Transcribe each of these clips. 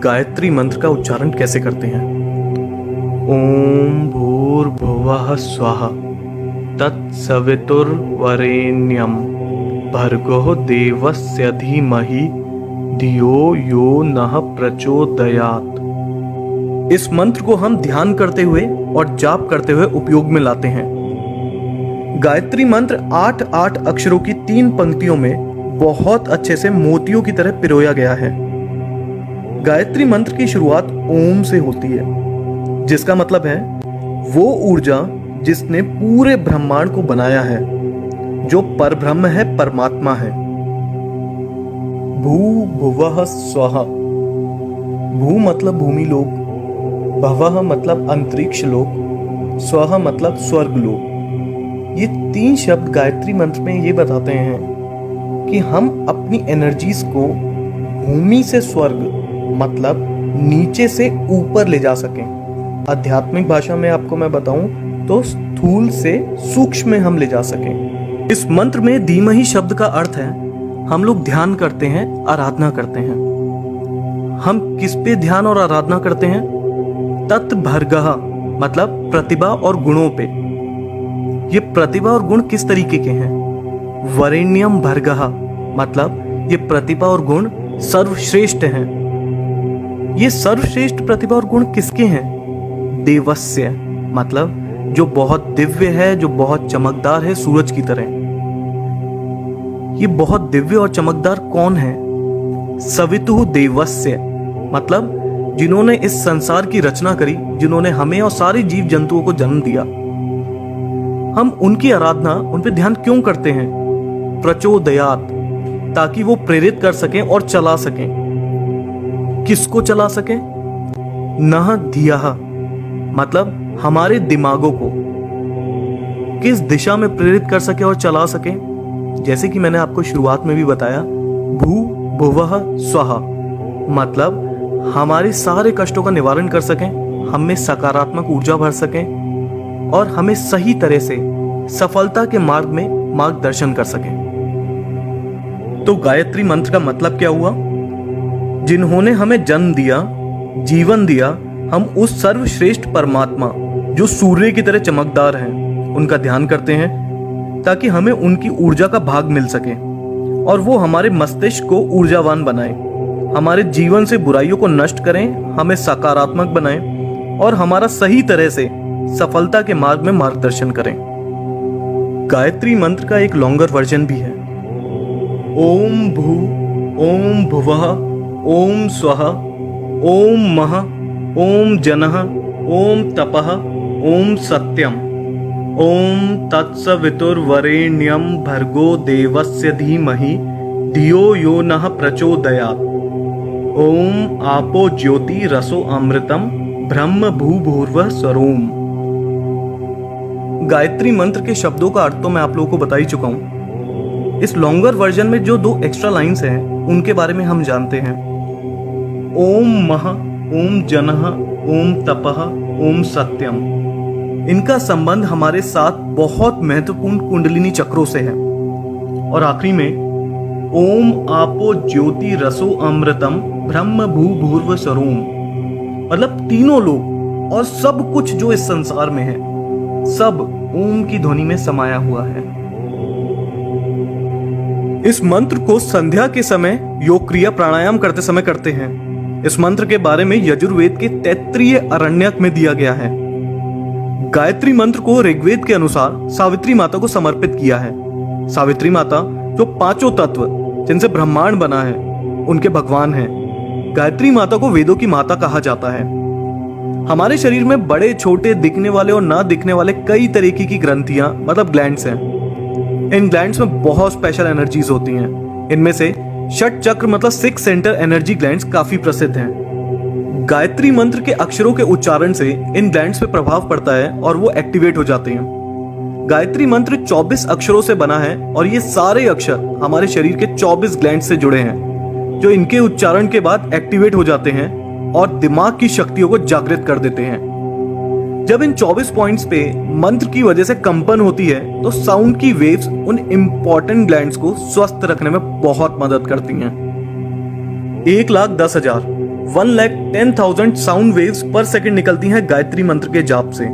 गायत्री मंत्र का उच्चारण कैसे करते हैं। ओम भूर्भुवः स्वः तत्सवितुर्वरेण्यं भर्गो देवस्य धीमहि धियो यो नः प्रचोदयात्। इस मंत्र को हम ध्यान करते हुए और जाप करते हुए उपयोग में लाते हैं। गायत्री मंत्र 8 अक्षरों की 3 पंक्तियों में बहुत अच्छे से मोतियों की तरह पिरोया गया है। गायत्री मंत्र की शुरुआत ओम से होती है, जिसका मतलब है वो ऊर्जा जिसने पूरे ब्रह्मांड को बनाया है, जो परब्रह्म है, परमात्मा है। भू भुवः स्वः। भू मतलब भूमि लोक, भवः मतलब अंतरिक्ष लोक, स्वः मतलब स्वर्ग लोक। ये 3 शब्द गायत्री मंत्र में ये बताते हैं कि हम अपनी एनर्जीज को भूमि से स्वर्ग मतलब नीचे से ऊपर ले जा सकें। आध्यात्मिक भाषा में आपको मैं बताऊं तो स्थूल से सूक्ष्म में हम ले जा सकें। इस मंत्र में धीमहि शब्द का अर्थ है हम लोग ध्यान करते हैं, आराधना करते हैं। हम किस पे ध्यान और आराधना करते हैं? तत्भर्गः मतलब प्रतिभा और गुणों पे। ये प्रतिभा और गुण किस तरीके के हैं? वरेण्यम भर्गः मतलब ये प्रतिभा और गुण सर्वश्रेष्ठ हैं। ये सर्वश्रेष्ठ प्रतिभा और गुण किसके हैं? देवस्य मतलब जो बहुत दिव्य है, जो बहुत चमकदार है, सूरज की तरह। ये बहुत दिव्य और चमकदार कौन है? सवितुः देवस्य मतलब जिन्होंने इस संसार की रचना करी, जिन्होंने हमें और सारे जीव जंतुओं को जन्म दिया। हम उनकी आराधना, उन पे ध्यान क्यों करते हैं? प्रचोदयात्, ताकि वो प्रेरित कर सकें और चला सकें। किसको चला सकें? नः धियः मतलब हमारे दिमागों को किस दिशा में प्रेरित कर सके और चला सके। जैसे कि मैंने आपको शुरुआत में भी बताया, भू भुवः स्वः मतलब हमारे सारे कष्टों का निवारण कर सकें, हम में सकारात्मक ऊर्जा भर सकें और हमें सही तरह से सफलता के मार्ग में मार्गदर्शन कर सकें। तो गायत्री मंत्र का मतलब क्या हुआ? जिन्होंने हमें जन्म दिया, जीवन दिया, हम उस सर्वश्रेष्ठ परमात्मा जो सूर्य की तरह चमकदार हैं, उनका ध्यान करते हैं ताकि हमें उनकी ऊर्जा का भाग मिल सके और वो हमारे मस्तिष्क को ऊर्जावान बनाए, हमारे जीवन से बुराइयों को नष्ट करें, हमें सकारात्मक बनाएं और हमारा सही तरह से सफलता के मार्ग में मार्गदर्शन करें। गायत्री मंत्र का एक लॉन्गर वर्जन भी है। ओम भू ओम भुवः ओम स्वः ओम मः ओम जनः ओम तपः ओम सत्यम ओम तत्सवितुर्वरेण्यं भर्गो देवस्य धीमहि धियो यो नः प्रचोदयात्। ओम आपो ज्योति रसो अमृतम ब्रह्म भूभुर्वः स्वरोम। गायत्री मंत्र के शब्दों का अर्थ तो मैं आप लोगों को बता ही चुका हूं। इस लॉन्गर वर्जन में जो 2 एक्स्ट्रा लाइंस हैं उनके बारे में हम जानते हैं। ओम मः ओम जनः ओम तपः ओम सत्यम। इनका संबंध हमारे साथ बहुत महत्वपूर्ण कुंडलिनी चक्रों से है। और आखिरी में ओम आपो ज्योति रसो अमृतम ब्रह्म भूभुर्व स्वरोम मतलब तीनों लोग और सब कुछ जो इस संसार में है, सब ओम की ध्वनि में समाया हुआ है। इस मंत्र को संध्या के समय योग क्रिया प्राणायाम करते समय करते हैं। इस मंत्र के बारे में यजुर्वेद के तैत्तिरीय अरण्यक में दिया गया है। गायत्री मंत्र को ऋग्वेद के अनुसार सावित्री माता को समर्पित किया है। सावित्री माता जो 5 तत्व जिनसे ब्रह्मांड बना है उनके भगवान हैं। गायत्री माता को वेदों की माता कहा जाता है। हमारे शरीर में बड़े छोटे दिखने वाले और ना दिखने वाले कई तरीके की ग्रंथियां मतलब ग्लैंड्स हैं। इन ग्लैंड्स में बहुत स्पेशल एनर्जीज होती हैं। इनमें से षट चक्र मतलब 6 सेंटर एनर्जी ग्लैंड्स काफी प्रसिद्ध हैं। गायत्री मंत्र के अक्षरों के उच्चारण से इन ग्लैंड्स पे प्रभाव पड़ता है और वो एक्टिवेट हो जाते हैं। गायत्री मंत्र 24 अक्षरों से बना है और ये सारे अक्षर हमारे शरीर के 24 ग्लैंड्स से जुड़े हैं, जो इनके उच्चारण के बाद एक्टिवेट हो जाते हैं और दिमाग की शक्तियों को जागृत कर देते हैं। जब इन 24 पॉइंट्स पे मंत्र की वजह से कंपन होती है तो साउंड की वेव्स उन इंपॉर्टेंट ग्लैंड्स को स्वस्थ रखने में बहुत मदद करती हैं। 1,10,000 1,10,000 साउंड वेव्स पर सेकंड निकलती हैं गायत्री मंत्र के जाप से।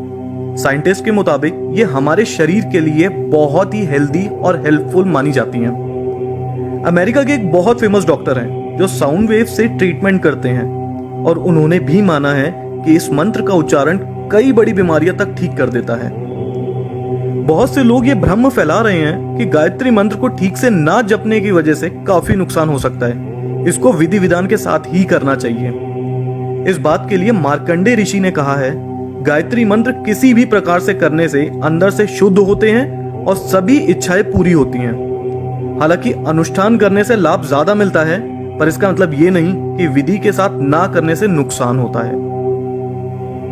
साइंटिस्ट के मुताबिक ये हमारे शरीर के लिए बहुत ही हेल्दी और हेल्पफुल मानी जाती हैं। अमेरिका के एक बहुत फेमस डॉक्टर हैं जो साउंड वेव से ट्रीटमेंट करते हैं और उन्होंने भी माना है कि इस मंत्र का उच्चारण कई बड़ी बीमारियां तक ठीक कर देता है। बहुत से लोग ये भ्रम फैला रहे हैं कि गायत्री मंत्र को ठीक से ना जपने की वजह से काफी नुकसान हो सकता है। इसको विधि विधान के साथ ही करना चाहिए। इस बात के लिए मार्कंडे ऋषि ने कहा है, गायत्री मंत्र किसी भी प्रकार से करने से अंदर से शुद्ध होते हैं और सभी इच्छाएं पूरी होती हैं। हालांकि अनुष्ठान करने से लाभ ज्यादा मिलता है, पर इसका मतलब ये नहीं कि विधि के साथ ना करने से नुकसान होता है।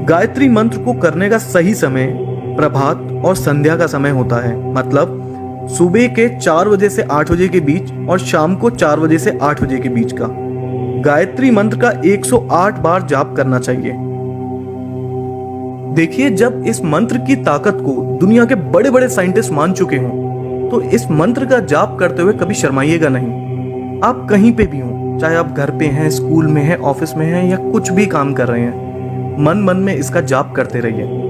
गायत्री मंत्र को करने का सही समय प्रभात और संध्या का समय होता है, मतलब सुबह के 4 बजे से 8 बजे के बीच और शाम को 4 बजे से 8 बजे के बीच का। गायत्री मंत्र का 108 बार जाप करना चाहिए। देखिए, जब इस मंत्र की ताकत को दुनिया के बड़े बड़े साइंटिस्ट मान चुके हों, तो इस मंत्र का जाप करते हुए कभी शर्माइएगा नहीं। आप कहीं पे भी हों, चाहे आप घर पे हैं, स्कूल में हैं, ऑफिस में हैं या कुछ भी काम कर रहे हैं, मन मन में इसका जाप करते रहिए।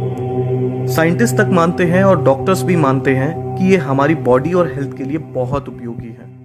साइंटिस्ट तक मानते हैं और डॉक्टर्स भी मानते हैं कि ये हमारी बॉडी और हेल्थ के लिए बहुत उपयोगी है।